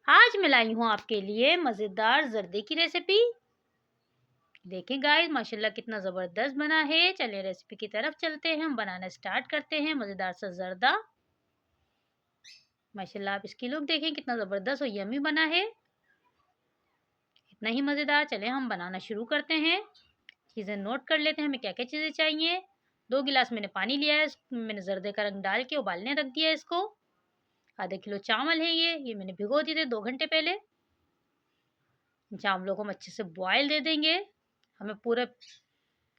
आज मैं लाई हूँ आपके लिए मज़ेदार ज़र्दे की रेसिपी। देखें गाइस माशाल्लाह कितना ज़बरदस्त बना है। चलिए रेसिपी की तरफ चलते हैं, हम बनाना स्टार्ट करते हैं मज़ेदार सा ज़र्दा। माशाल्लाह आप इसकी लुक देखें कितना ज़बरदस्त और यम्मी बना है। इतना ही मज़ेदार। चलिए हम बनाना शुरू करते हैं। चीज़ें नोट कर लेते हैं हमें क्या-क्या चीज़ें चाहिए। 2 गिलास मैंने पानी लिया है, मैंने ज़र्दे का रंग डाल के उबालने रख दिया है इसको। आधा किलो चावल है ये मैंने भिगो दिए थे 2 घंटे पहले। चावलों को हम अच्छे से बॉयल दे देंगे। हमें पूरे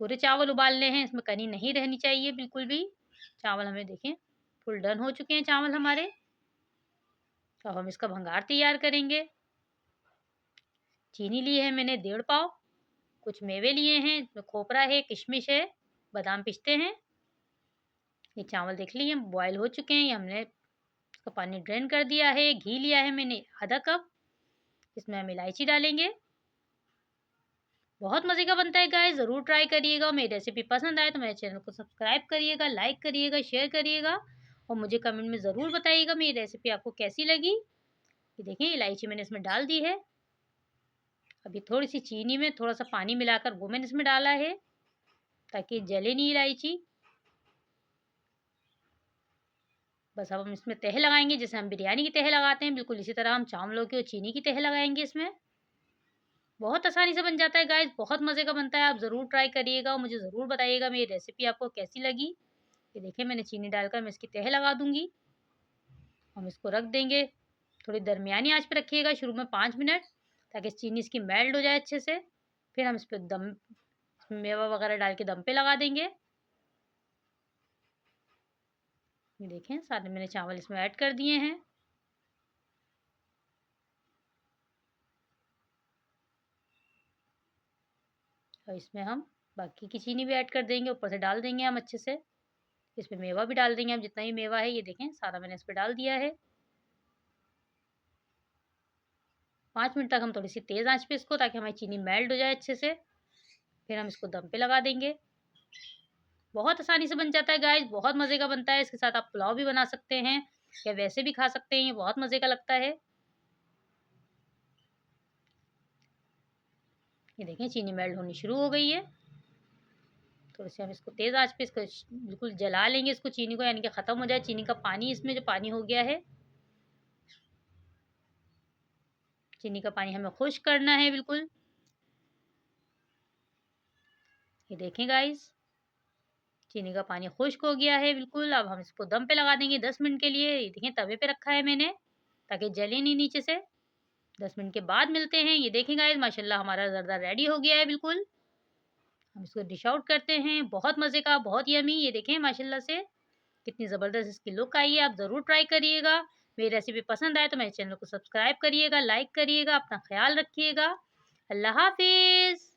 पूरे चावल उबालने हैं, इसमें कनी नहीं रहनी चाहिए बिल्कुल भी। चावल हमें देखें फुल डन हो चुके हैं चावल हमारे। तो अब हम इसका भंगार तैयार करेंगे। चीनी ली है मैंने 1.5 पाव, कुछ मेवे लिए हैं, इसमें खोपरा है, किशमिश है, बादाम पिस्ते हैं। ये चावल देख लिए बॉयल हो चुके हैं, ये हमने इसका पानी ड्रेन कर दिया है। घी लिया है मैंने आधा कप, इसमें हम इलायची डालेंगे। बहुत मज़े का बनता है गाइस, ज़रूर ट्राई करिएगा। मेरी रेसिपी पसंद आए तो मेरे चैनल को सब्सक्राइब करिएगा, लाइक करिएगा, शेयर करिएगा और मुझे कमेंट में ज़रूर बताइएगा मेरी रेसिपी आपको कैसी लगी। ये देखिए इलायची मैंने इसमें डाल दी है। अभी थोड़ी सी चीनी में थोड़ा सा पानी मिलाकर वो मैंने इसमें डाला है ताकि जले नहीं इलायची। बस अब हम इसमें तह लगाएंगे, जैसे हम बिरयानी की तह लगाते हैं बिल्कुल इसी तरह हम चावलों की और चीनी की तह लगाएंगे इसमें। बहुत आसानी से बन जाता है गाइस, बहुत मज़े का बनता है। आप ज़रूर ट्राई करिएगा और मुझे ज़रूर बताइएगा मेरी रेसिपी आपको कैसी लगी। ये देखिए मैंने चीनी डालकर मैं इसकी तह लगा दूँगी। हम इसको रख देंगे, थोड़ी दरमियानी आँच पे रखिएगा शुरू में 5 मिनट ताकि चीनी इसकी मेल्ट हो जाए अच्छे से। फिर हम इस पे दम मेवा वगैरह डाल के दम पे लगा देंगे। ये देखें सारे मैंने चावल इसमें ऐड कर दिए हैं। और इसमें हम बाकी की चीनी भी ऐड कर देंगे, ऊपर से डाल देंगे हम अच्छे से। इसमें मेवा भी डाल देंगे हम, जितना भी मेवा है ये देखें सारा मैंने इस पे डाल दिया है। 5 मिनट तक हम थोड़ी सी तेज़ आँच पे इसको, ताकि हमारी चीनी मेल्ट हो जाए अच्छे से। फिर हम इसको दम पे लगा देंगे। बहुत आसानी से बन जाता है गाइस, बहुत मज़े का बनता है। इसके साथ आप पुलाव भी बना सकते हैं या वैसे भी खा सकते हैं, ये बहुत मज़े का लगता है। ये देखें चीनी मेल्ट होनी शुरू हो गई है। थोड़ी सी हम इसको तेज़ आँच पे इसको बिल्कुल जला लेंगे इसको, चीनी को, यानी कि ख़त्म हो जाए चीनी का पानी, इसमें जो पानी हो गया है। चीनी का पानी हमें खुश्क करना है बिल्कुल। ये देखें गाइस चीनी का पानी खुश्क हो गया है बिल्कुल। अब हम इसको दम पे लगा देंगे 10 मिनट के लिए। ये देखें तवे पे रखा है मैंने ताकि जले नहीं नीचे से। 10 मिनट के बाद मिलते हैं। ये देखें गाइस माशाल्लाह हमारा ज़र्दा रेडी हो गया है बिल्कुल। हम इसको डिश आउट करते हैं। बहुत मज़े का, बहुत यम्मी। ये देखें माशाल्लाह से कितनी ज़बरदस्त इसकी लुक आई है। आप ज़रूर ट्राई करिएगा। मेरी रेसिपी पसंद आए तो मेरे चैनल को सब्सक्राइब करिएगा, लाइक करिएगा, अपना ख़्याल रखिएगा। अल्लाह हाफ़िज़।